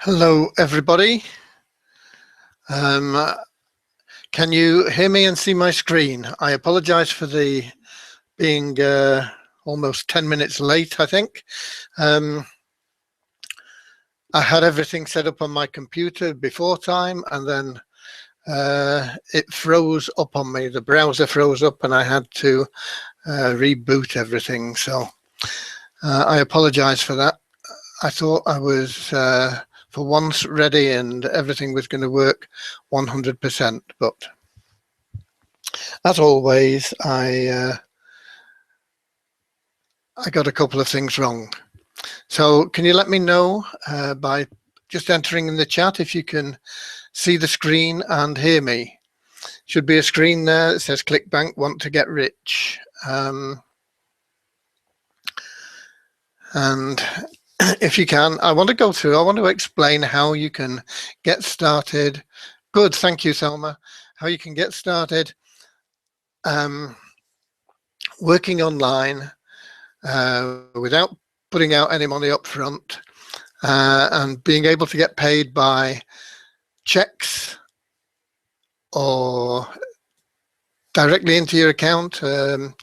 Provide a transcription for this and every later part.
Hello, everybody. Can you hear me and see my screen? I apologize for the being almost 10 minutes late, I think. I had everything set up on my computer before time, and then it froze up on me. The browser froze up and I had to reboot everything. So I apologize for that. I thought I was for once ready and everything was going to work 100%, but as always, I got a couple of things wrong. So can you let me know by just entering in the chat if you can see the screen and hear me? Should be a screen there that says ClickBank want to get rich. And if you can, I want to explain how you can get started. Good, thank you, Selma. How you can get started working online without putting out any money up front and being able to get paid by checks or directly into your account. And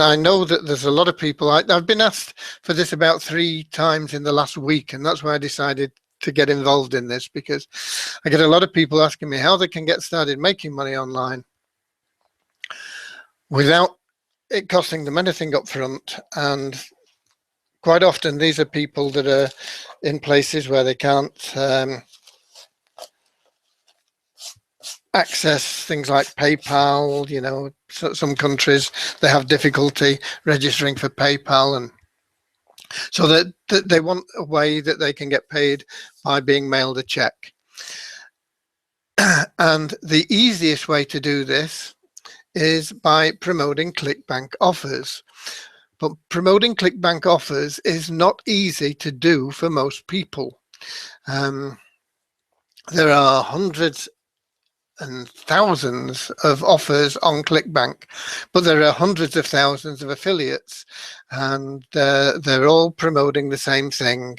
I know that there's a lot of people, I've been asked for this about 3 times in the last week, and that's why I decided to get involved in this, because I get a lot of people asking me how they can get started making money online without it costing them anything up front. And quite often these are people that are in places where they can't access things like PayPal. You know, some countries, they have difficulty registering for PayPal, and so that they want a way that they can get paid by being mailed a check. And the easiest way to do this is by promoting ClickBank offers. But promoting ClickBank offers is not easy to do for most people. There are hundreds and thousands of offers on ClickBank, but there are hundreds of thousands of affiliates, and they're all promoting the same thing.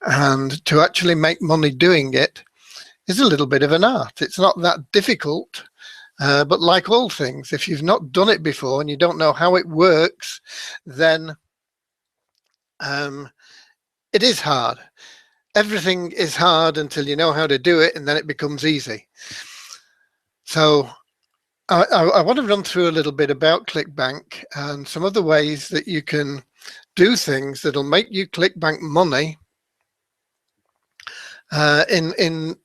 And to actually make money doing it is a little bit of an art. It's not that difficult, but like all things, if you've not done it before and you don't know how it works, then it is hard. Everything is hard until you know how to do it, and then it becomes easy. So I want to run through a little bit about ClickBank and some of the ways that you can do things that'll make you ClickBank money in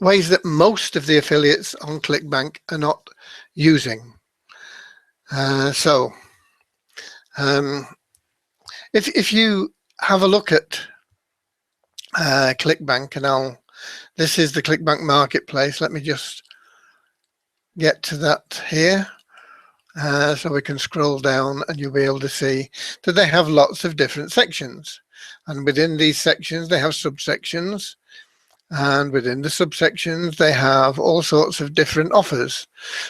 ways that most of the affiliates on ClickBank are not using. If you have a look at ClickBank, and this is the ClickBank marketplace. Let me just get to that here, so we can scroll down and you'll be able to see that they have lots of different sections, and within these sections they have subsections, and within the subsections they have all sorts of different offers.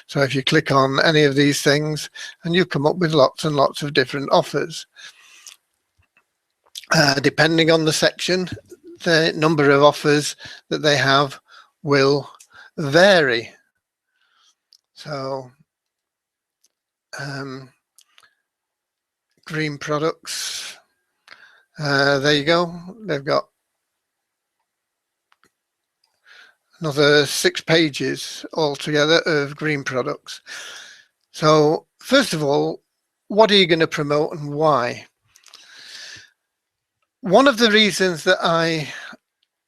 So if you click on any of these things, and you come up with lots and lots of different offers. Depending on the section, the number of offers that they have will vary. So green products, there you go. They've got another 6 pages altogether of green products. So first of all, what are you going to promote and why? One of the reasons that I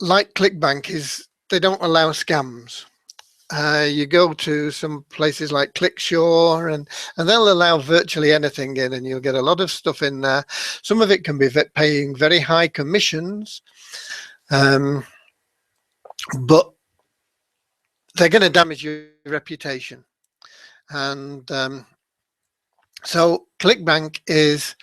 like ClickBank is they don't allow scams. You go to some places like ClickSure, and they'll allow virtually anything in, and you'll get a lot of stuff in there. Some of it can be paying very high commissions, but they're going to damage your reputation. And so ClickBank is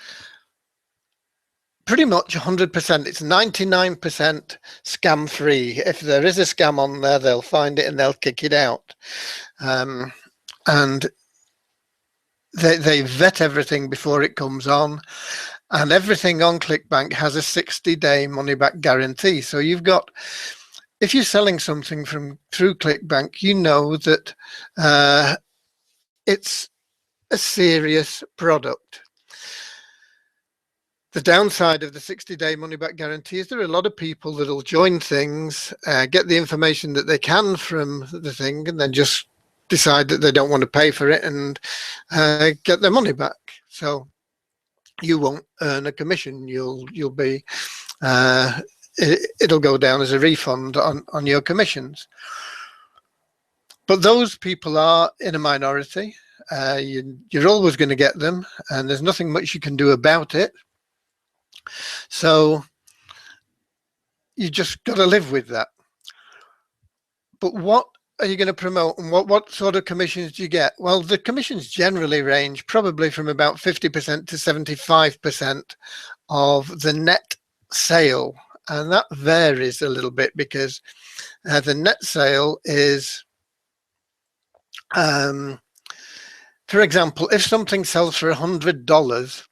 pretty much 100%. It's 99% scam free. If there is a scam on there, they'll find it and they'll kick it out. And they vet everything before it comes on. And everything on ClickBank has a 60-day money-back guarantee. So you've got, if you're selling something through ClickBank, you know that it's a serious product. The downside of the 60-day money-back guarantee is there are a lot of people that will join things, get the information that they can from the thing, and then just decide that they don't want to pay for it and get their money back. So you won't earn a commission. You'll be it'll go down as a refund on your commissions. But those people are in a minority. You're always going to get them, and there's nothing much you can do about it. So you just got to live with that. But what are you going to promote, and what sort of commissions do you get? Well, the commissions generally range probably from about 50% to 75% of the net sale, and that varies a little bit because the net sale is, for example, if something sells for $100,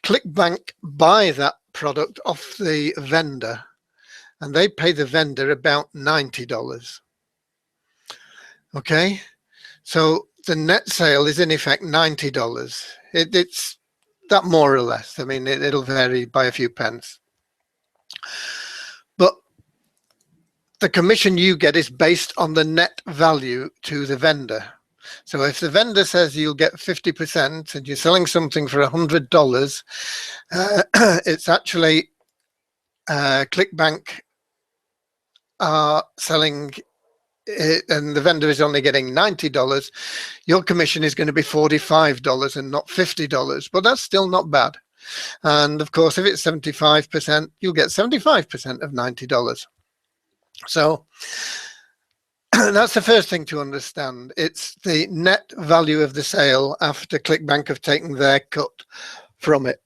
ClickBank buy that product off the vendor, and they pay the vendor about $90. Okay, so the net sale is in effect $90. It's that, more or less. I mean, it'll vary by a few pence. But the commission you get is based on the net value to the vendor. So if the vendor says you'll get 50% and you're selling something for $100, it's actually ClickBank are selling it, and the vendor is only getting $90. Your commission is going to be $45 and not $50, but that's still not bad. And of course, if it's 75%, you'll get 75% of $90. So that's the first thing to understand. It's the net value of the sale after ClickBank have taken their cut from it.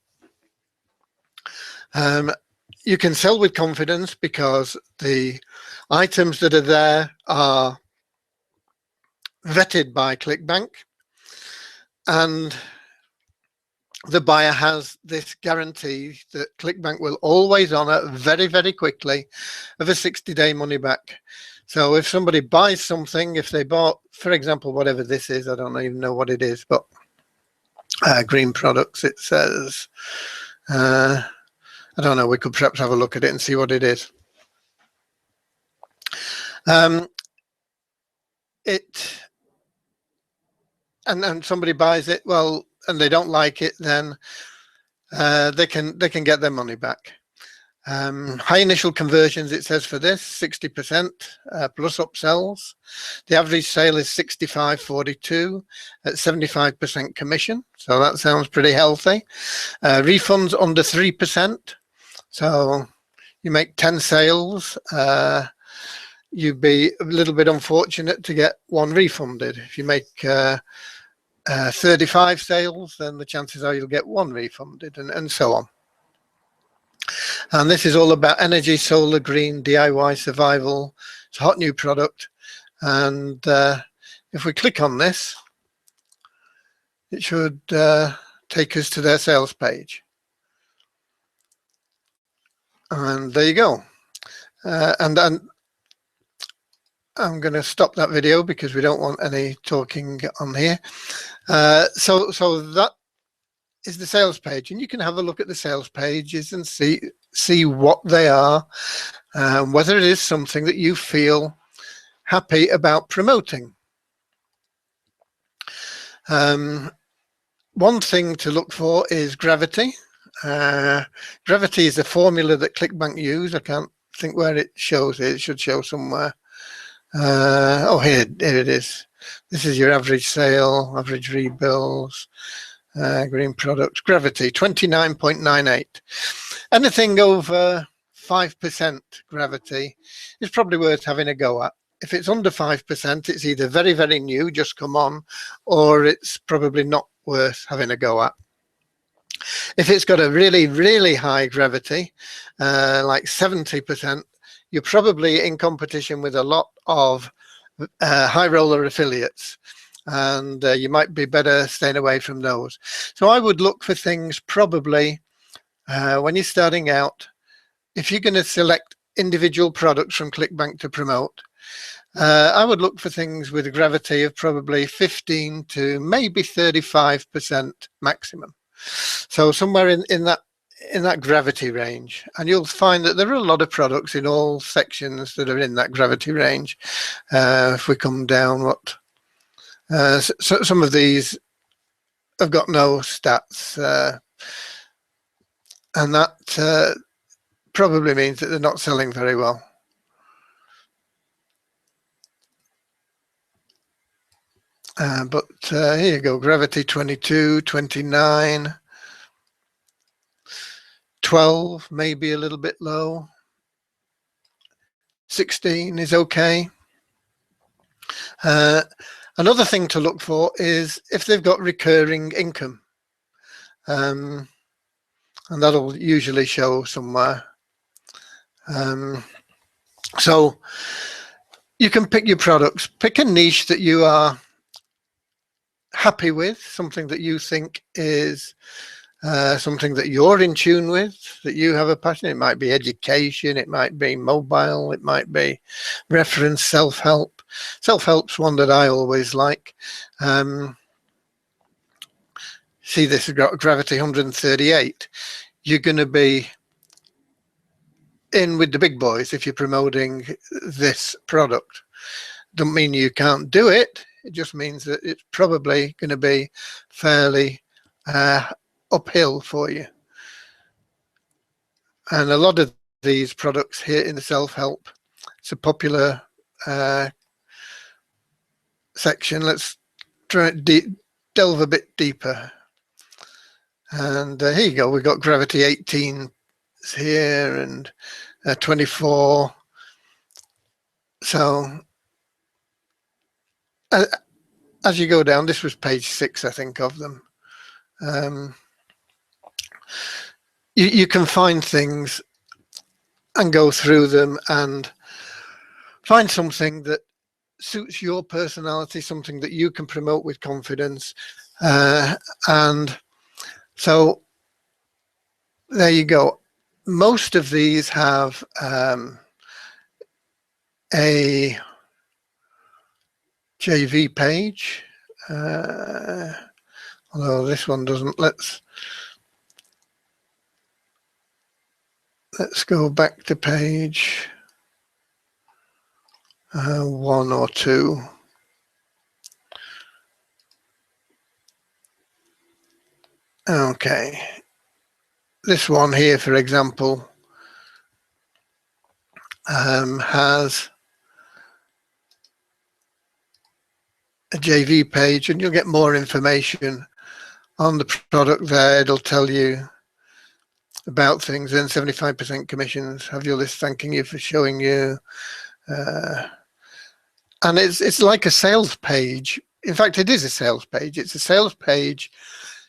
You can sell with confidence because the items that are there are vetted by ClickBank, and the buyer has this guarantee that ClickBank will always honor very, very quickly of a 60-day money back. So if somebody buys something, if they bought, for example, whatever this is, I don't even know what it is, but green products, it says, I don't know, we could perhaps have a look at it and see what it is. And somebody buys it, well, and they don't like it, then they can get their money back. High initial conversions, it says for this, 60% plus upsells. The average sale is 65.42 at 75% commission, so that sounds pretty healthy. Refunds under 3%, so you make 10 sales, you'd be a little bit unfortunate to get one refunded. If you make 35 sales, then the chances are you'll get one refunded, and so on. And this is all about energy, solar, green, DIY, survival. It's a hot new product. And if we click on this, it should take us to their sales page. And there you go. And I'm going to stop that video because we don't want any talking on here. So that is the sales page, and you can have a look at the sales pages and see what they are, whether it is something that you feel happy about promoting. One thing to look for is gravity. Gravity is a formula that ClickBank use. I can't think where it shows it. It should show somewhere. Oh, here it is. This is your average sale, average rebills, green products, gravity, 29.98. Anything over 5% gravity is probably worth having a go at. If it's under 5%, it's either very, very new, just come on, or it's probably not worth having a go at. If it's got a really, really high gravity, like 70%, you're probably in competition with a lot of high roller affiliates. and you might be better staying away from those. So I would look for things probably when you're starting out. If you're going to select individual products from ClickBank to promote, I would look for things with a gravity of probably 15 to maybe 35% maximum. So somewhere in that gravity range, and you'll find that there are a lot of products in all sections that are in that gravity range. If we come down, so some of these have got no stats, and that probably means that they're not selling very well. But here you go, gravity 22, 29, 12, maybe a little bit low. 16 is okay. Another thing to look for is if they've got recurring income. And that'll usually show somewhere. So you can pick your products, pick a niche that you are happy with, something that you think is something that you're in tune with, that you have a passion. It might be education, it might be mobile, it might be reference, self-help. Self-help's one that I always like. See, this has got gravity 138. You're going to be in with the big boys if you're promoting this product. Doesn't mean you can't do it. It just means that it's probably going to be fairly uphill for you. And a lot of these products here in the self-help, it's a popular section. Let's try to delve a bit deeper. And here you go. We've got gravity 18 here and 24. So as you go down, this was page 6, I think, of them. You can find things and go through them and find something that suits your personality, something that you can promote with confidence. And so there you go. Most of these have a JV page, although this one doesn't. Let's go back to page 1 or 2. Okay, this one here, for example, has a JV page, and you'll get more information on the product there. It'll tell you about things, and 75% commissions, have your list thanking you for showing you. And it's like a sales page. In fact, it is a sales page. It's a sales page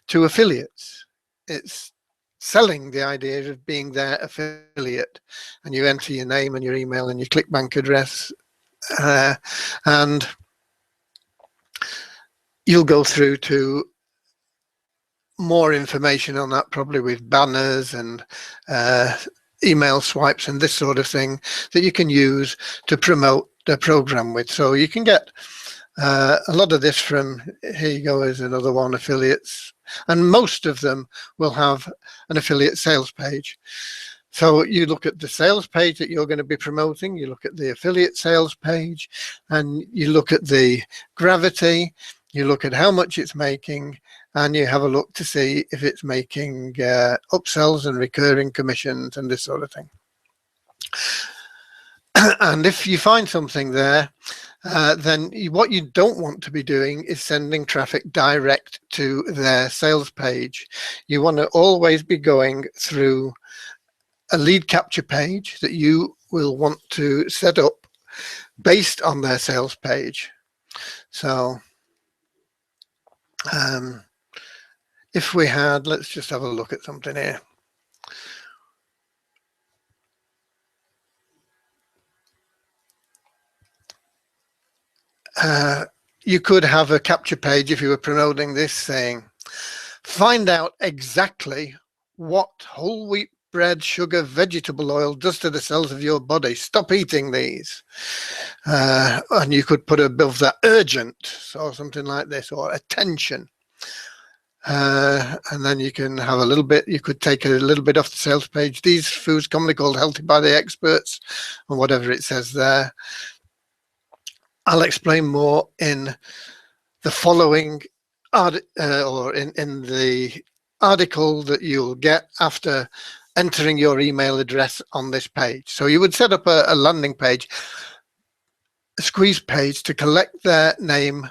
to affiliates. It's selling the idea of being their affiliate, and you enter your name and your email and your ClickBank address, and you'll go through to more information on that, probably with banners and email swipes and this sort of thing that you can use to promote the program with. So you can get a lot of this from, here you go, is another one, affiliates, and most of them will have an affiliate sales page. So you look at the sales page that you're going to be promoting, you look at the affiliate sales page, and you look at the gravity, you look at how much it's making, and you have a look to see if it's making upsells and recurring commissions and this sort of thing. And if you find something there, then what you don't want to be doing is sending traffic direct to their sales page. You want to always be going through a lead capture page that you will want to set up based on their sales page. So if we had, let's just have a look at something here. you could have a capture page if you were promoting this saying, find out exactly what whole wheat bread, sugar, vegetable oil does to the cells of your body. Stop eating these. And you could put above that urgent, or something like this, or attention. And then you can have a little bit, you could take a little bit off the sales page. These foods commonly called healthy by the experts, and whatever it says there. I'll explain more in the following or in the article that you'll get after entering your email address on this page. So you would set up a landing page, a squeeze page, to collect their name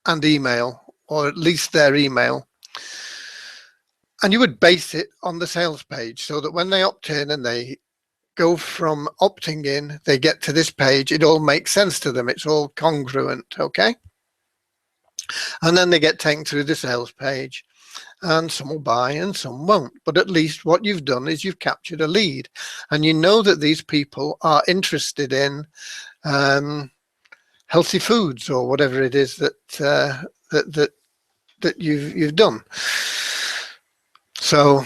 and email, or at least their email, and you would base it on the sales page so that when they opt in and they go from opting in, they get to this page, it all makes sense to them. It's all congruent, okay? And then they get taken through the sales page, and some will buy and some won't. But at least what you've done is you've captured a lead, and you know that these people are interested in healthy foods or whatever it is that that you've done. So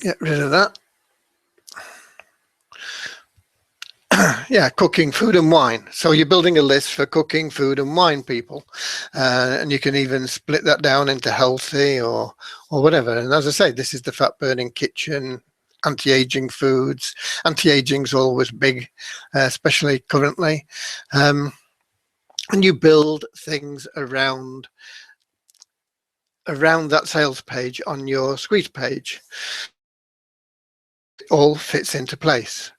get rid of that. Yeah, cooking, food and wine. So you're building a list for cooking, food and wine people, and you can even split that down into healthy or whatever. And as I say, this is the fat burning kitchen, anti-aging foods. Anti-aging's always big, especially currently. And you build things around that sales page on your squeeze page. It all fits into place.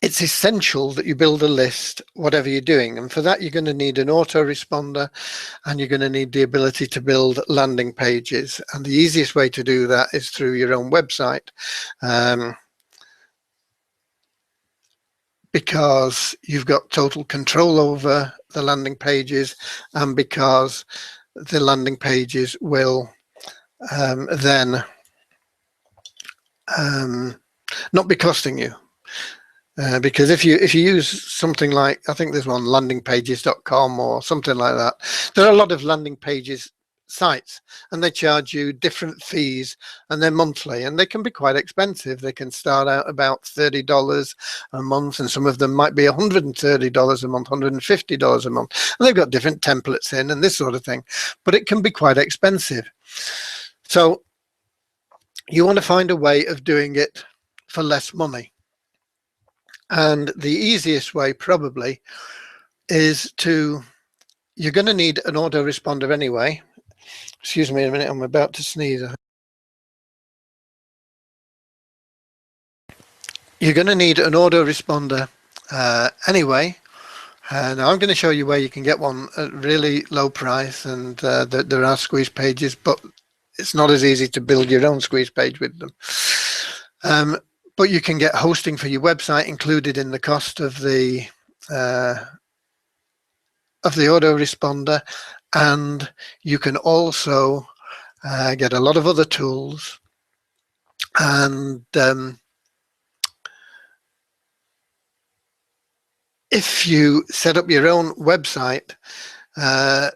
It's essential that you build a list, whatever you're doing. And for that, you're going to need an autoresponder, and you're going to need the ability to build landing pages. And the easiest way to do that is through your own website, because you've got total control over the landing pages, and because the landing pages will then not be costing you. Because if you use something like, I think there's one, landingpages.com or something like that, there are a lot of landing pages sites, and they charge you different fees, and they're monthly, and they can be quite expensive. They can start out about $30 a month, and some of them might be $130 a month, $150 a month, and they've got different templates in and this sort of thing, but it can be quite expensive. So you want to find a way of doing it for less money. And the easiest way probably is you're going to need an autoresponder anyway. Excuse me a minute, I'm about to sneeze. You're going to need an autoresponder anyway. Now I'm going to show you where you can get one at really low price, and there are squeeze pages, but it's not as easy to build your own squeeze page with them. But you can get hosting for your website included in the cost of the autoresponder, and you can also get a lot of other tools. And if you set up your own website, there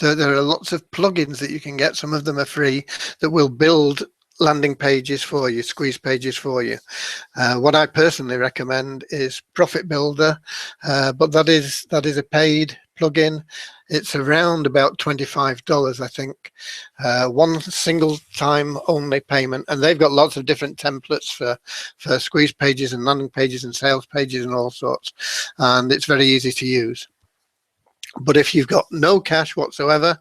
are lots of plugins that you can get. Some of them are free, that will build landing pages for you, squeeze pages for you. What I personally recommend is Profit Builder, but that is a paid plugin. It's around about $25, I think, one single time only payment, and they've got lots of different templates for squeeze pages and landing pages and sales pages and all sorts, and it's very easy to use. But if you've got no cash whatsoever,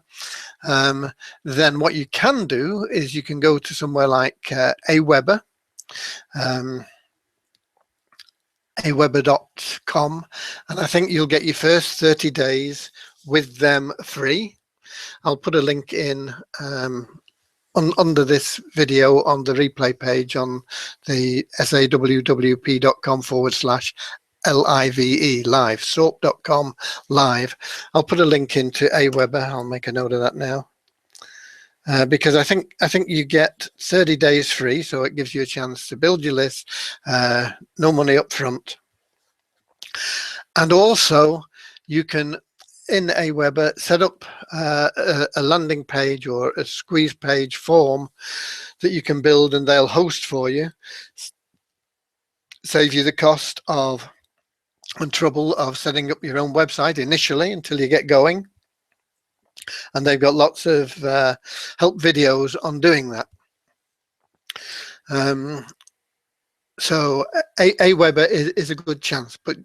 then what you can do is you can go to somewhere like Aweber, aweber.com, and I think you'll get your first 30 days with them free. I'll put a link in under this video on the replay page on the sawwp.com/LIVE, live, soap.com live. I'll put a link into Aweber. I'll make a note of that now. because I think you get 30 days free, so it gives you a chance to build your list, no money up front. And also you can, in Aweber, set up a landing page or a squeeze page form that you can build, and they'll host for you, save you the cost of and trouble of setting up your own website initially until you get going. And they've got lots of help videos on doing that. So Aweber is a good chance, but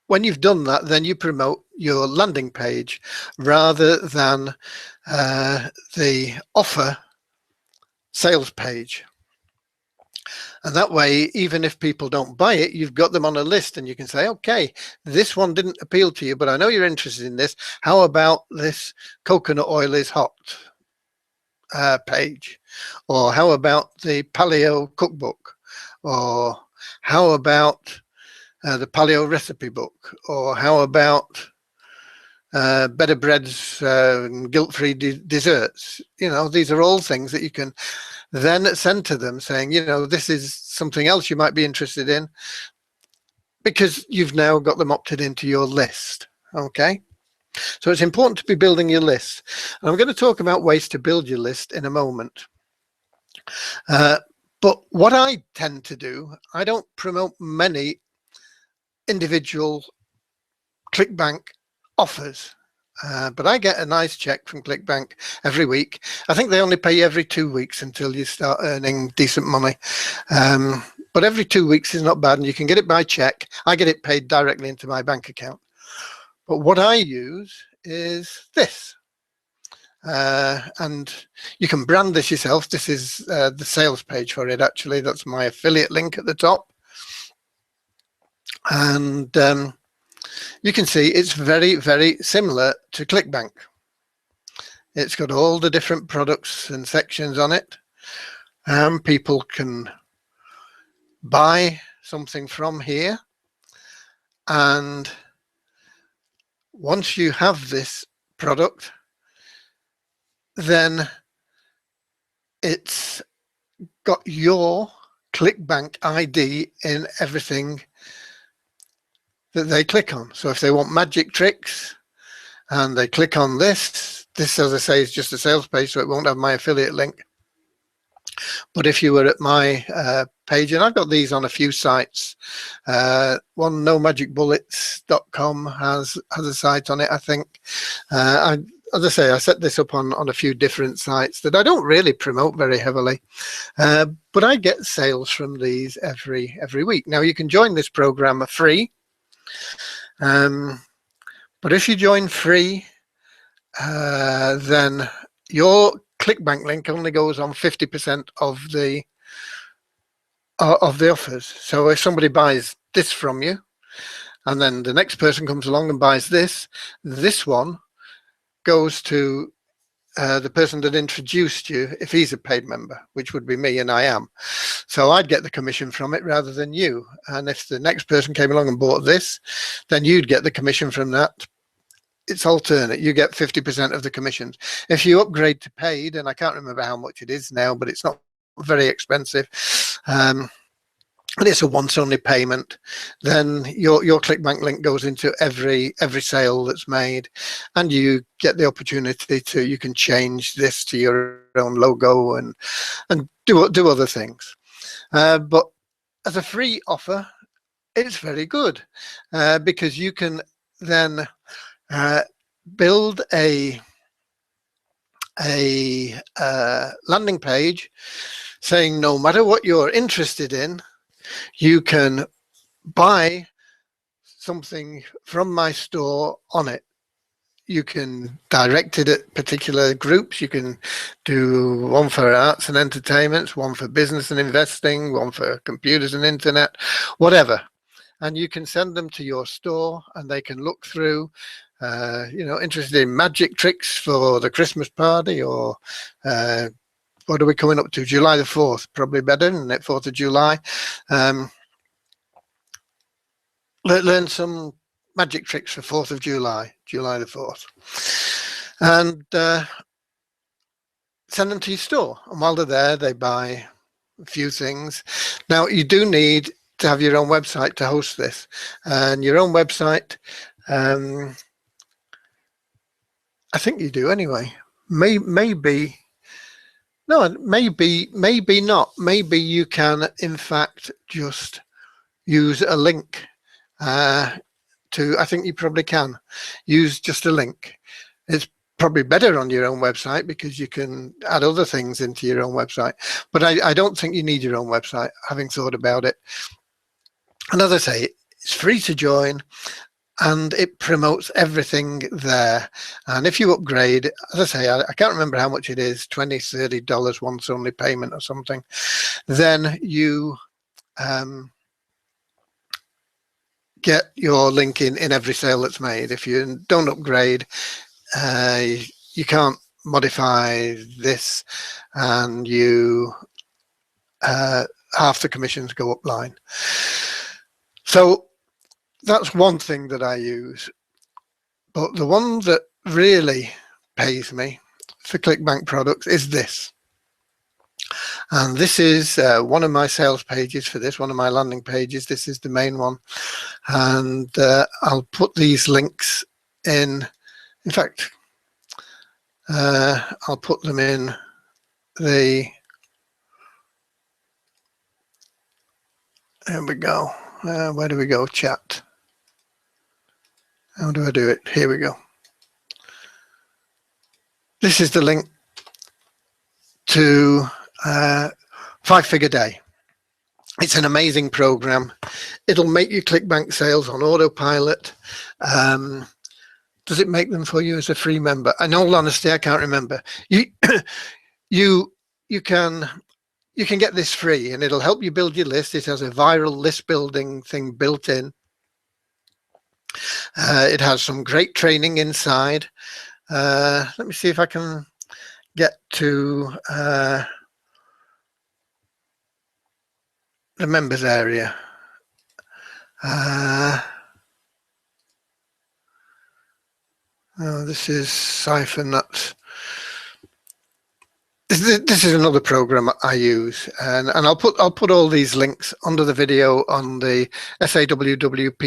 when you've done that, then you promote your landing page rather than the offer sales page. And that way, even if people don't buy it, you've got them on a list, and you can say, okay, this one didn't appeal to you, but I know you're interested in this. How about this coconut oil is hot page? Or how about the paleo cookbook? Or how about the paleo recipe book? Or how about better breads, guilt-free desserts? You know, these are all things that you can then send to them saying, you know, this is something else you might be interested in, because you've now got them opted into your list. Okay, so it's important to be building your list, and I'm going to talk about ways to build your list in a moment. But what I tend to do, I don't promote many individual ClickBank offers. But I get a nice check from ClickBank every week. I think they only pay you every 2 weeks until you start earning decent money. But every 2 weeks is not bad, and you can get it by check. I get it paid directly into my bank account. But what I use is this. And you can brand this yourself. This is the sales page for it, actually. That's my affiliate link at the top. And you can see it's very, very similar to ClickBank. It's got all the different products and sections on it. People can buy something from here. And once you have this product, then it's got your ClickBank ID in everything that they click on. So if they want magic tricks and they click on this, as I say, is just a sales page, so it won't have my affiliate link. But if you were at my page, and I've got these on a few sites, one nomagicbullets.com has a site on it, I think. As I say, I set this up on a few different sites that I don't really promote very heavily, but I get sales from these every week. Now you can join this program free. But if you join free, then your ClickBank link only goes on 50% of the offers. So if somebody buys this from you, and then the next person comes along and buys this one goes to the person that introduced you, if he's a paid member, which would be me, and I am. So I'd get the commission from it rather than you. And if the next person came along and bought this, then you'd get the commission from that. It's alternate. You get 50% of the commissions. If you upgrade to paid, and I can't remember how much it is now, but it's not very expensive, and it's a once-only payment, then your ClickBank link goes into every sale that's made, and you get the opportunity to, you can change this to your own logo and do other things. But as a free offer, it's very good because you can then build a landing page saying no matter what you're interested in, you can buy something from my store on it. You can direct it at particular groups. You can do one for arts and entertainment, one for business and investing, one for computers and internet, whatever. And you can send them to your store and they can look through, you know, interested in magic tricks for the Christmas party, or what are we coming up to? July the 4th, probably better, isn't it? 4th of July. Learn some magic tricks for 4th of July, July the 4th. And send them to your store. And while they're there, they buy a few things. Now, you do need to have your own website to host this. And your own website, I think you do anyway. Maybe, no, maybe not. Maybe you can, in fact, just use a link to, I think you probably can use just a link. It's probably better on your own website because you can add other things into your own website. But I don't think you need your own website, having thought about it. And as I say, it's free to join and it promotes everything there. And if you upgrade, as I say, I can't remember how much it is, $20, $30 once only payment or something, then you get your link in every sale that's made. If you don't upgrade, you can't modify this, and you half the commissions go up line. So that's one thing that I use. But the one that really pays me for ClickBank products is this. And this is one of my sales pages for this, one of my landing pages. This is the main one. And I'll put these links in. In fact, I'll put them in the, there we go. Where do we go? Chat. How do I do it? Here we go. This is the link to 5-Figure Day. It's an amazing program. It'll make your ClickBank sales on autopilot. Does it make them for you as a free member? In all honesty, I can't remember. You can get this free, and it'll help you build your list. It has a viral list building thing built in. It has some great training inside. Let me see if I can get to the members area. Oh, this is Siphon. This is another program I use, and I'll put all these links under the video on the sawwp.com/live.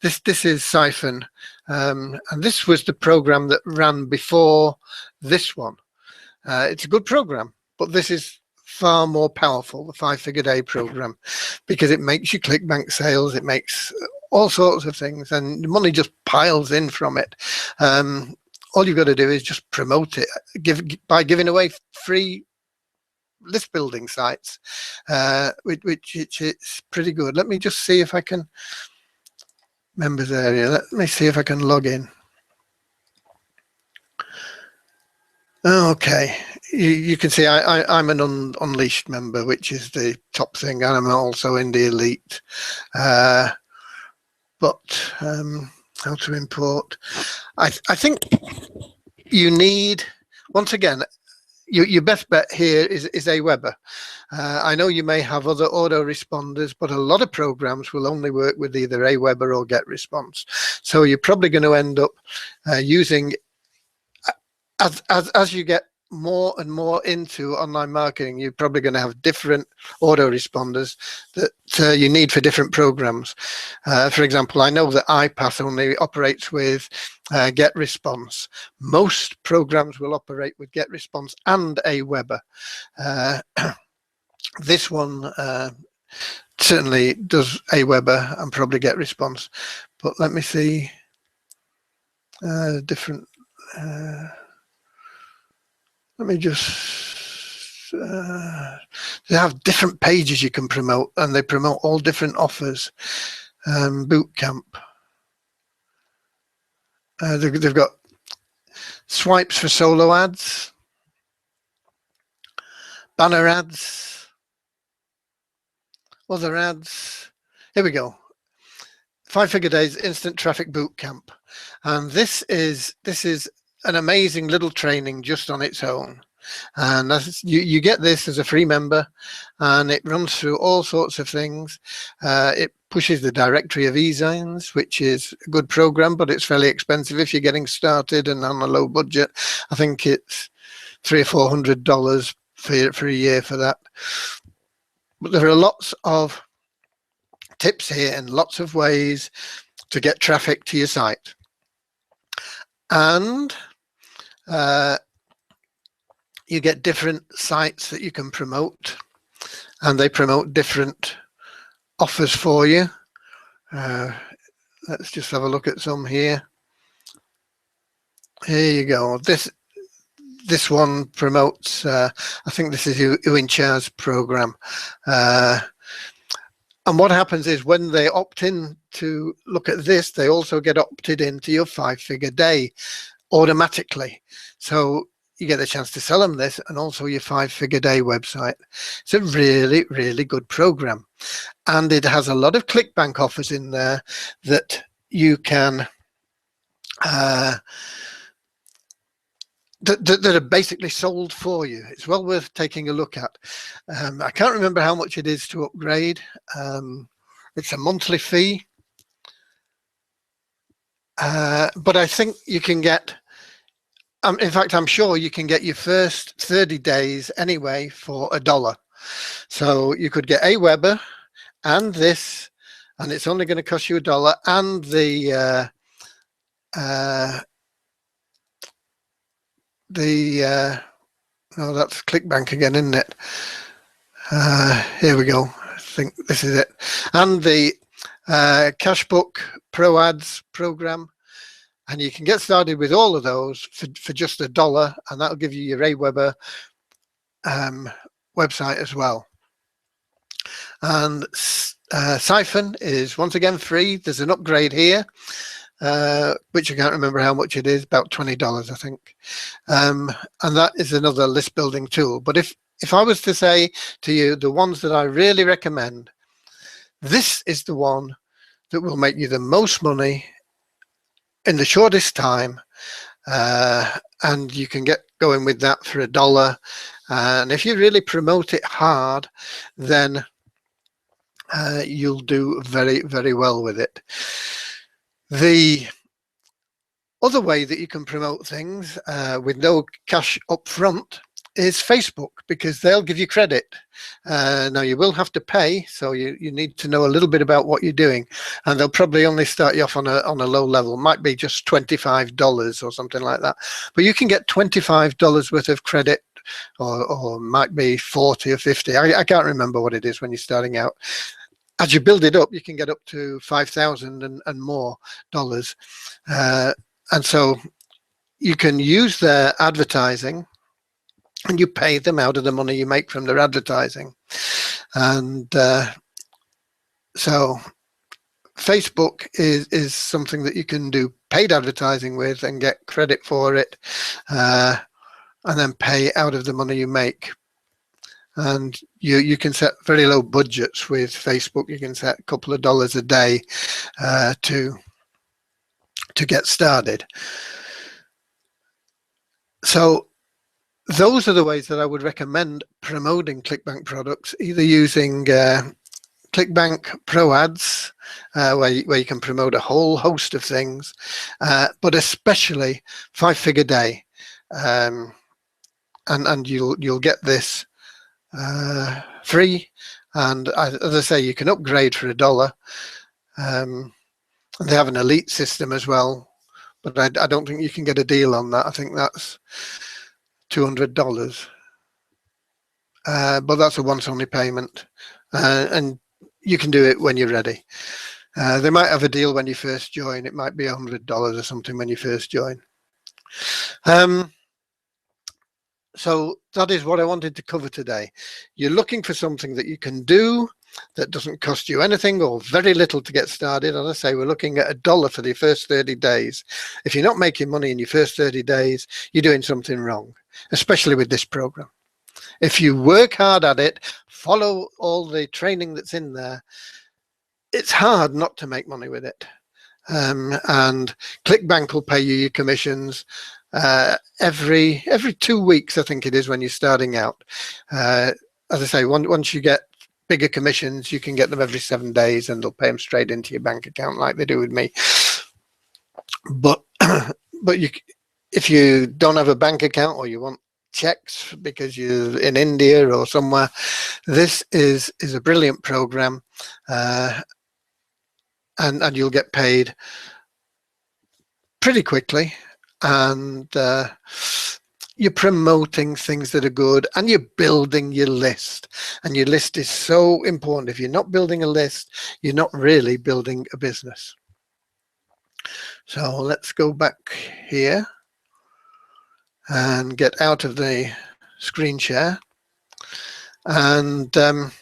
This is Siphon, and this was the program that ran before this one. It's a good program, but this is far more powerful, the 5-Figure Day program, because it makes you ClickBank sales. It makes all sorts of things, and the money just piles in from it. All you've got to do is just promote it by giving away free list building sites, which it's pretty good. Let me just see if I can, members area, let me see if I can log in. Okay, you can see I'm an Unleashed member, which is the top thing, and I'm also in the Elite. But how to import? I think you need, once again, your best bet here is Aweber. I know you may have other autoresponders, but a lot of programs will only work with either Aweber or GetResponse. So you're probably going to end up using, as you get more and more into online marketing, you're probably going to have different autoresponders that you need for different programs. For example, I know that iPath only operates with GetResponse. Most programs will operate with GetResponse and Aweber. This one certainly does Aweber and probably GetResponse, but let me see different. Let me just, they have different pages you can promote, and they promote all different offers. Bootcamp. They've got swipes for solo ads, banner ads, other ads. Here we go. 5-Figure Days Instant Traffic Bootcamp. And this is an amazing little training just on its own. And you get this as a free member, and it runs through all sorts of things. It pushes the directory of e-zines, which is a good program, but it's fairly expensive if you're getting started and on a low budget. I think it's $300 or $400 for a year for that. But there are lots of tips here and lots of ways to get traffic to your site. And you get different sites that you can promote, and they promote different offers for you. Let's just have a look at some here. Here you go. This one promotes, I think this is Uincha's program. And what happens is when they opt in to look at this, they also get opted into your 5-figure day automatically. So you get a chance to sell them this and also your 5-figure day website. It's a really, really good program. And it has a lot of ClickBank offers in there that you can that are basically sold for you. It's well worth taking a look at. I can't remember how much it is to upgrade. It's a monthly fee. But I think you can get, in fact, I'm sure you can get your first 30 days anyway for $1. So you could get Aweber and this, and it's only going to cost you $1, and the oh, that's ClickBank again, isn't it? Here we go. I think this is it. And the Cashbook Pro Ads program. And you can get started with all of those for just $1, and that'll give you your Aweber website as well. And Siphon is once again free. There's an upgrade here, which I can't remember how much it is, about $20, I think. And that is another list building tool. But if I was to say to you, the ones that I really recommend, this is the one that will make you the most money in the shortest time, and you can get going with that for $1. And if you really promote it hard, then you'll do very, very well with it. The other way that you can promote things with no cash up front is Facebook, because they'll give you credit. Now you will have to pay, so you need to know a little bit about what you're doing, and they'll probably only start you off on a low level. Might be just $25 or something like that, but you can get $25 worth of credit, or might be 40 or 50. I can't remember what it is when you're starting out. As you build it up, you can get up to 5,000 and more dollars, and so you can use their advertising, and you pay them out of the money you make from their advertising. And so Facebook is something that you can do paid advertising with and get credit for it, and then pay out of the money you make. And you can set very low budgets with Facebook. You can set a couple of dollars a day to get started. So those are the ways that I would recommend promoting ClickBank products, either using ClickBank Pro Ads, where you can promote a whole host of things, but especially 5-figure day, and you'll get this free. And as I say, you can upgrade for $1. And they have an elite system as well, but I don't think you can get a deal on that. I think that's $200, but that's a once-only payment, and you can do it when you're ready. They might have a deal when you first join. It might be $100 or something when you first join. So that is what I wanted to cover today. You're looking for something that you can do that doesn't cost you anything or very little to get started. As I say, we're looking at $1 for the first 30 days. If you're not making money in your first 30 days, you're doing something wrong, especially with this program. If you work hard at it, follow all the training that's in there, it's hard not to make money with it. And ClickBank will pay you your commissions. every 2 weeks, I think it is, when you're starting out. As I say, once you get bigger commissions, you can get them every 7 days, and they'll pay them straight into your bank account like they do with me. But if you don't have a bank account, or you want checks because you're in India or somewhere, this is a brilliant program, and you'll get paid pretty quickly, and you're promoting things that are good, and you're building your list. And your list is so important. If you're not building a list, you're not really building a business. So let's go back here and get out of the screen share. And that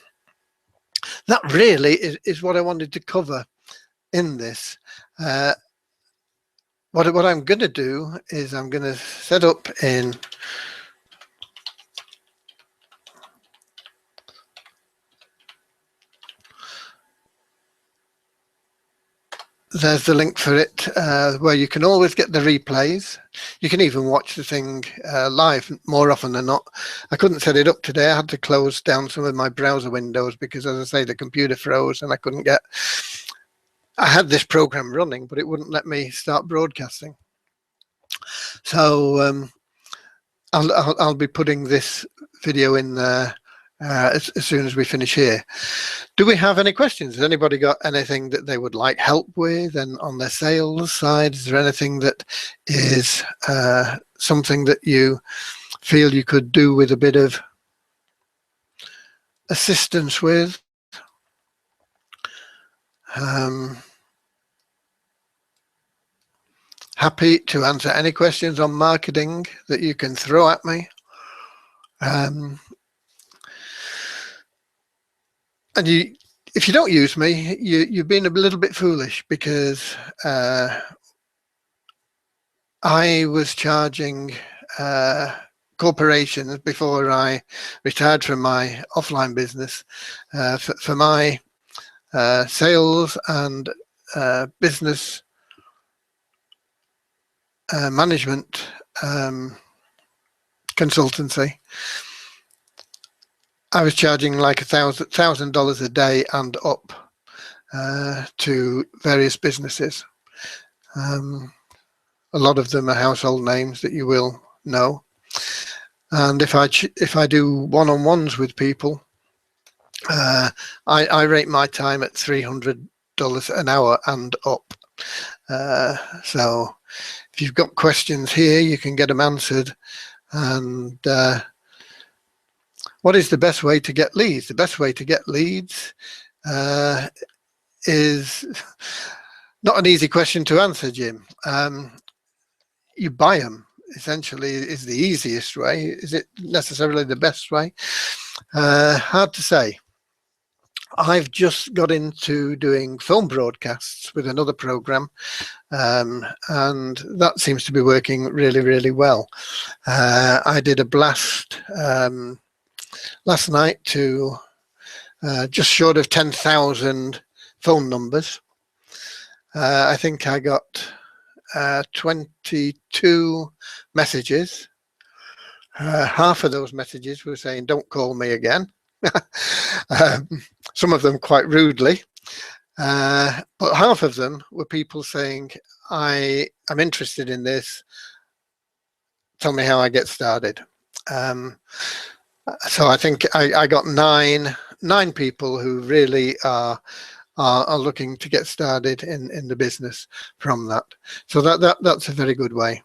really is what I wanted to cover in this. What I'm going to do is I'm going to set up in there's the link for it, where you can always get the replays. You can even watch the thing live more often than not. I couldn't set it up today. I had to close down some of my browser windows because, as I say, the computer froze and I couldn't get. I had this program running, but it wouldn't let me start broadcasting. So I'll be putting this video in there as soon as we finish here. Do we have any questions? Has anybody got anything that they would like help with, and on their sales side, is there anything that is something that you feel you could do with a bit of assistance with? Happy to answer any questions on marketing that you can throw at me. And if you don't use me, you've been a little bit foolish, because I was charging corporations before I retired from my offline business for my sales and business management consultancy. I was charging like $1,000 a day and up to various businesses. A lot of them are household names that you will know. And if I do one-on-ones with people, I rate my time at $300 an hour and up. So if you've got questions here, you can get them answered. And what is the best way to get leads? The best way to get leads is not an easy question to answer, Jim. You buy them, essentially, is the easiest way. Is it necessarily the best way? Hard to say. I've just got into doing phone broadcasts with another program, and that seems to be working really, really well. I did a blast last night to just short of 10,000 phone numbers. I think I got 22 messages. Half of those messages were saying, "Don't call me again." Some of them quite rudely, but half of them were people saying, I'm interested in this, tell me how I get started. So I think I got nine people who really are looking to get started in the business from that. So that's a very good way.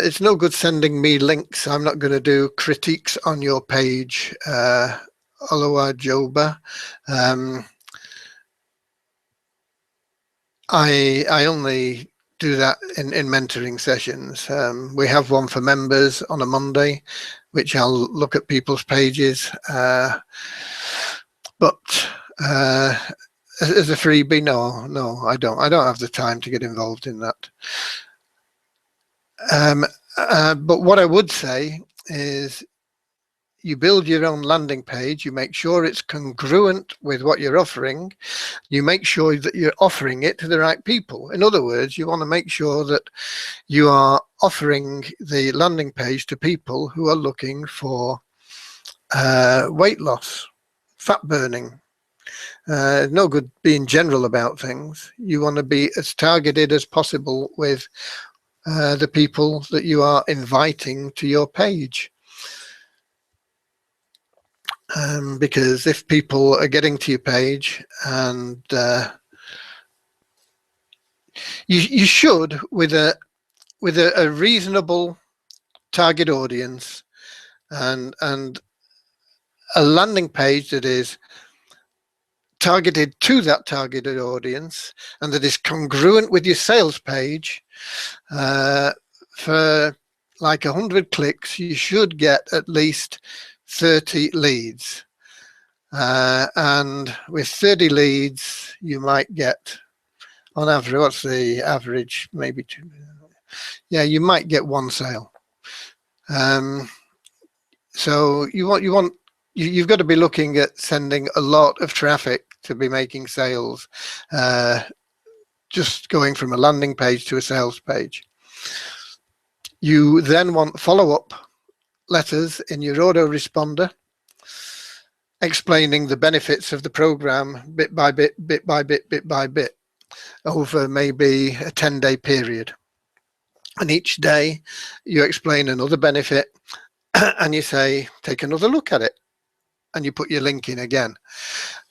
It's no good sending me links. I'm not going to do critiques on your page, Olowa Joba. I only do that in mentoring sessions. We have one for members on a Monday, which I'll look at people's pages. But as a freebie, no, I don't have the time to get involved in that. But what I would say is, you build your own landing page, you make sure it's congruent with what you're offering, you make sure that you're offering it to the right people. In other words, you want to make sure that you are offering the landing page to people who are looking for weight loss, fat burning. No good being general about things. You want to be as targeted as possible with the people that you are inviting to your page. Because if people are getting to your page and you should, with a reasonable target audience and a landing page that is targeted to that targeted audience and that is congruent with your sales page, for like 100 clicks, you should get at least 30 leads. And with 30 leads, you might get, on average, what's the average? Maybe 2. Yeah, you might get 1 sale. So you've got to be looking at sending a lot of traffic to be making sales, just going from a landing page to a sales page. You then want follow-up letters in your autoresponder explaining the benefits of the program bit by bit, bit by bit, bit by bit, over maybe a 10-day period. And each day you explain another benefit and you say, take another look at it. And you put your link in again.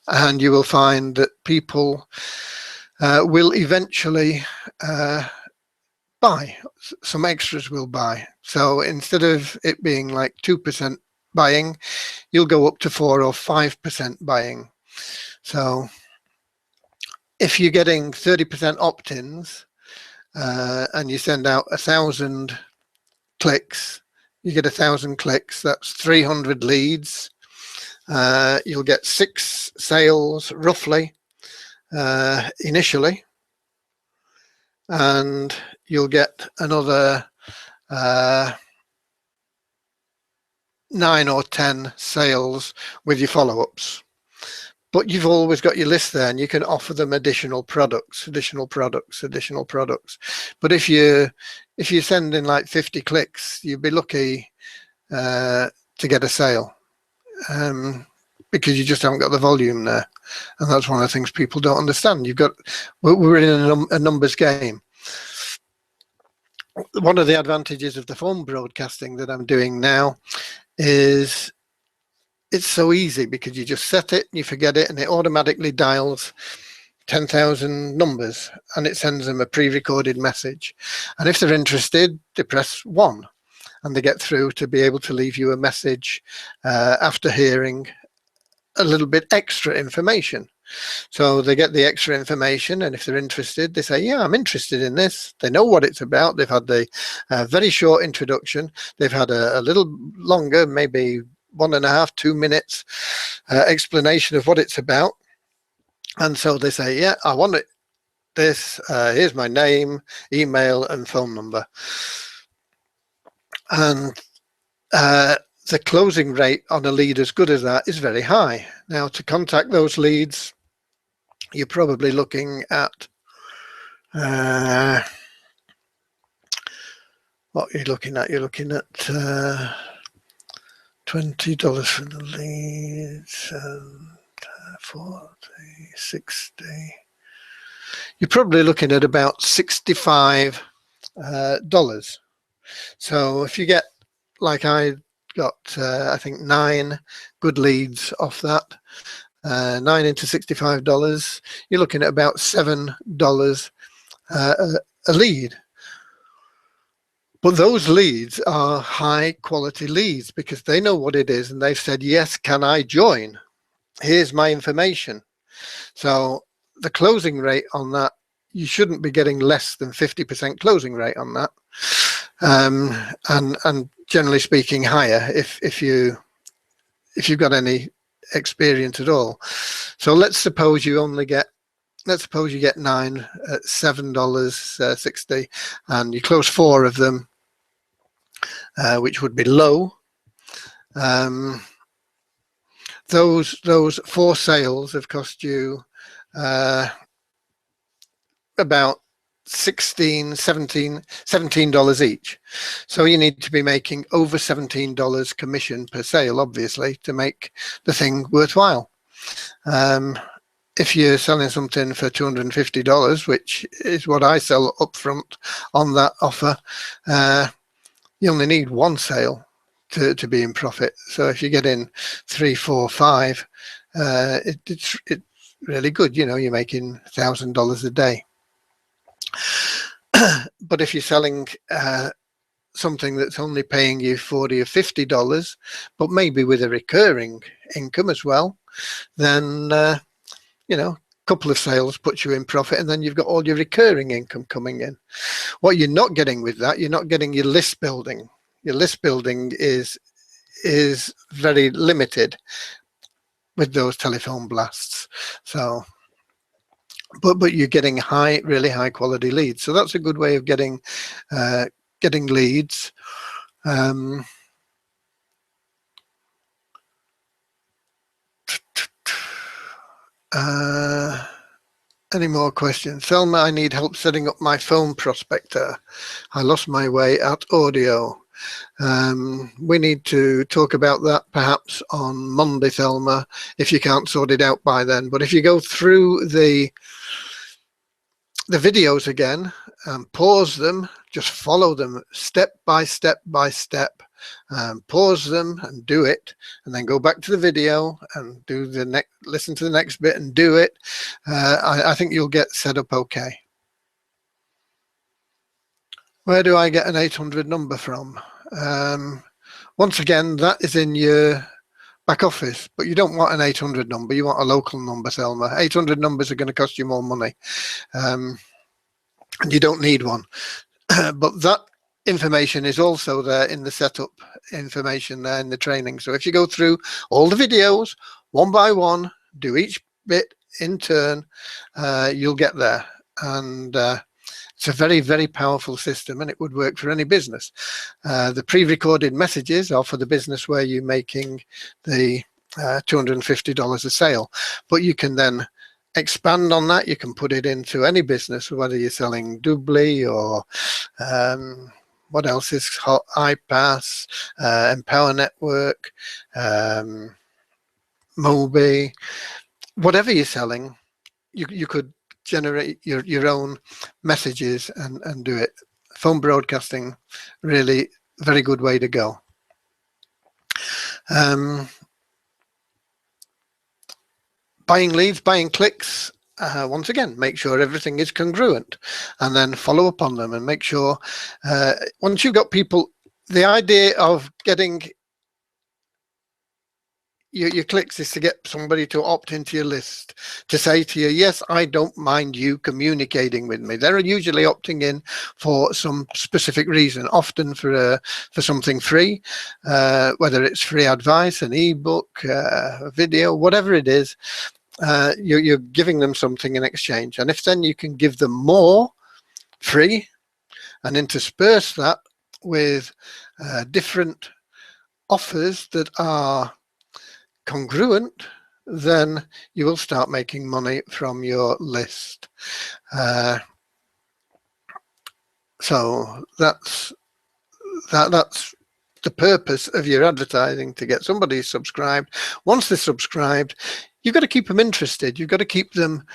And you will find that people will eventually buy. Some extras will buy. So instead of it being like 2% buying, you'll go up to 4 or 5% buying. So if you're getting 30% opt-ins and you send out 1,000 clicks, you get 1,000 clicks, that's 300 leads. You'll get 6 sales roughly initially, and you'll get another 9 or 10 sales with your follow-ups. But you've always got your list there and you can offer them additional products. But if you're sending like 50 clicks, you'd be lucky to get a sale. Because you just haven't got the volume there, and that's one of the things people don't understand. We're in a numbers game. One of the advantages of the phone broadcasting that I'm doing now is it's so easy, because you just set it, you forget it, and it automatically dials 10,000 numbers and it sends them a pre-recorded message. And if they're interested, they press 1 and they get through to be able to leave you a message after hearing a little bit extra information. So they get the extra information, and if they're interested, they say, yeah, I'm interested in this. They know what it's about. They've had the very short introduction. They've had a little longer, maybe 1.5, 2 minutes explanation of what it's about. And so they say, yeah, I want it. This, here's my name, email, and phone number. And the closing rate on a lead as good as that is very high. Now, to contact those leads, you're probably looking at what you're looking at. You're looking at $20 for the leads, and 40, 60. You're probably looking at about $65. So if you get, like I got, I think 9 good leads off that, 9 into $65, you're looking at about $7 a lead. But those leads are high quality leads because they know what it is and they've said, yes, can I join? Here's my information. So the closing rate on that, you shouldn't be getting less than 50% closing rate on that. And generally speaking, higher if you've got any experience at all. So let's suppose you get 9 at $7.60, and you close 4 of them, which would be low. Those 4 sales have cost you about $17 each. So you need to be making over $17 commission per sale, obviously, to make the thing worthwhile. If you're selling something for $250, which is what I sell up front on that offer, you only need 1 sale to be in profit. So if you get in 3, 4, 5, it's really good. You know, you're making $1,000 a day. But if you're selling something that's only paying you $40 or $50, but maybe with a recurring income as well, then you know, a couple of sales puts you in profit, and then you've got all your recurring income coming in. What you're not getting with that, you're not getting your list building. Your list building is very limited with those telephone blasts. So, but you're getting really high quality leads. So that's a good way of getting leads. Any more questions? Thelma, I need help setting up my phone prospector. I lost my way at audio. We need to talk about that perhaps on Monday, Thelma, if you can't sort it out by then. But if you go through the videos again and pause them, just follow them step by step by step. Pause them and do it, and then go back to the video and do the next, listen to the next bit and do it. I think you'll get set up okay. Where do I get an 800 number from? Once again, that is in your back office, but you don't want an 800 number. You want a local number, Thelma. 800 numbers are going to cost you more money, and you don't need one. But that information is also there in the setup information there in the training. So if you go through all the videos one by one, do each bit in turn, you'll get there. And it's a very, very powerful system, and it would work for any business. The pre-recorded messages are for the business where you're making the $250 a sale, but you can then expand on that. You can put it into any business, whether you're selling Doubly or what else is hot, iPass, Empower Network, Mobi, whatever you're selling, you could generate your own messages and do it. Phone broadcasting, really very good way to go. Buying leads, buying clicks, once again, make sure everything is congruent, and then follow up on them and make sure once you've got people, the idea of getting your clicks is to get somebody to opt into your list, to say to you, yes, I don't mind you communicating with me. They're usually opting in for some specific reason, often for something free, whether it's free advice, an ebook, a video, whatever it is. You're giving them something in exchange, and if then you can give them more free and intersperse that with different offers that are congruent, then you will start making money from your list. So that's the purpose of your advertising, to get somebody subscribed. Once they're subscribed, you've got to keep them interested. You've got to keep them,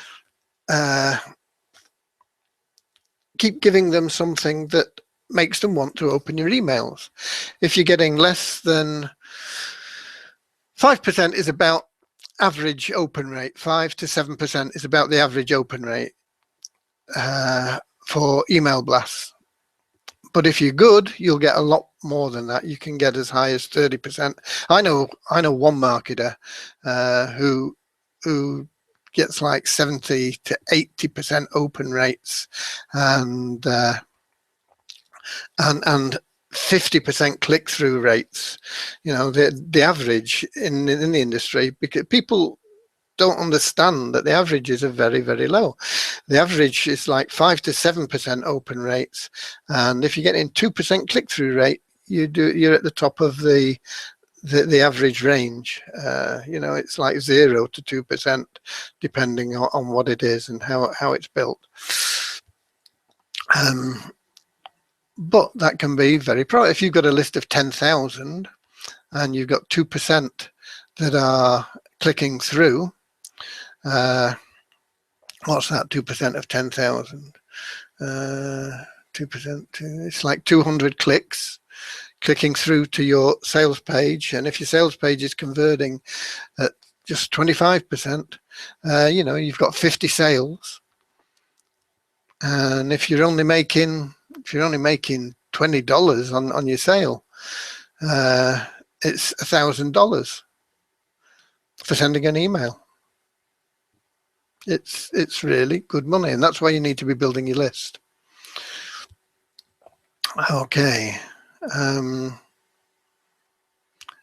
keep giving them something that makes them want to open your emails. If you're getting less than 5% is about average open rate. 5 to 7% is about the average open rate for email blasts. But if you're good, you'll get a lot more than that. You can get as high as 30%. I know one marketer who gets like 70 to 80% open rates, and 50% click-through rates. You know, the average in the industry, because people don't understand that the averages are very, very low. The average is like 5 to 7% open rates, and if you get in 2% click-through rate, you're at the top of the the average range. You know, it's like 0 to 2% depending on what it is and how it's built. But that can be very if you've got a list of 10,000 and you've got 2% that are clicking through, what's that, 2% of 10,000? 2%, it's like 200 clicking through to your sales page. And if your sales page is converting at just 25%, you know, you've got 50 sales. And if you're only making $20 on your sale, it's $1,000 for sending an email. It's really good money, and that's why you need to be building your list. Okay.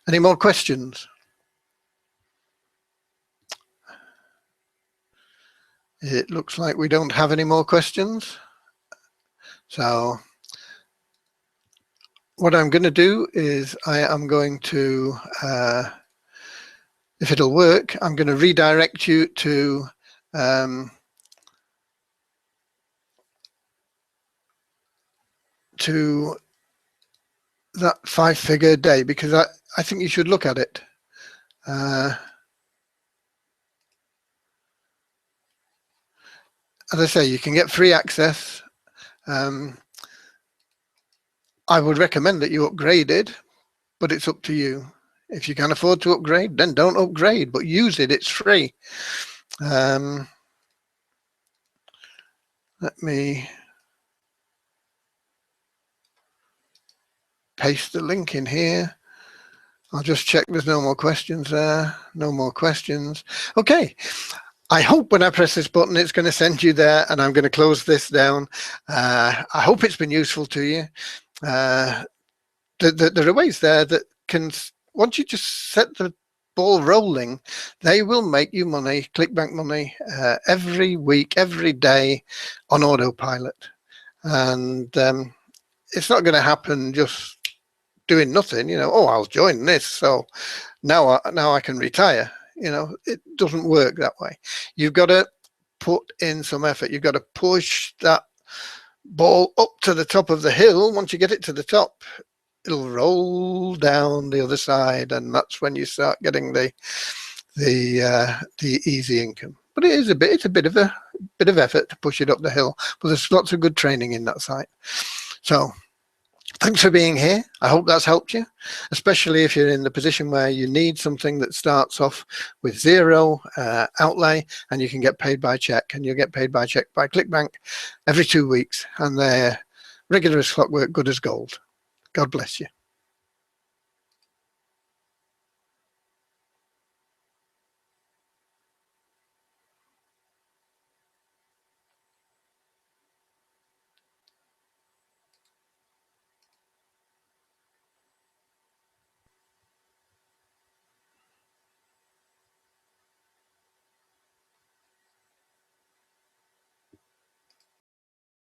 Any more questions? It looks like we don't have any more questions. So what I'm going to do is I am going to, if it'll work, I'm going to redirect you to that 5-figure day, because I think you should look at it. As I say, you can get free access. I would recommend that you upgrade it, but it's up to you. If you can afford to upgrade, then don't upgrade, but use it. It's free. Let me paste the link in here. I'll just check there's no more questions there. No more questions. Okay. I hope when I press this button, it's going to send you there, and I'm going to close this down. I hope it's been useful to you. There are ways there that can, once you just set the ball rolling, they will make you money, ClickBank money, every week, every day on autopilot. And it's not going to happen just doing nothing, you know, oh, I'll join this, so now I can retire. You know, it doesn't work that way. You've got to put in some effort. You've got to push that ball up to the top of the hill. Once you get it to the top, it'll roll down the other side, and that's when you start getting the easy income. But it's a bit of effort to push it up the hill. But there's lots of good training in that site. So thanks for being here. I hope that's helped you, especially if you're in the position where you need something that starts off with 0 outlay, and you can get paid by check, and you'll get paid by check by ClickBank every 2 weeks, and they're regular as clockwork, good as gold. God bless you.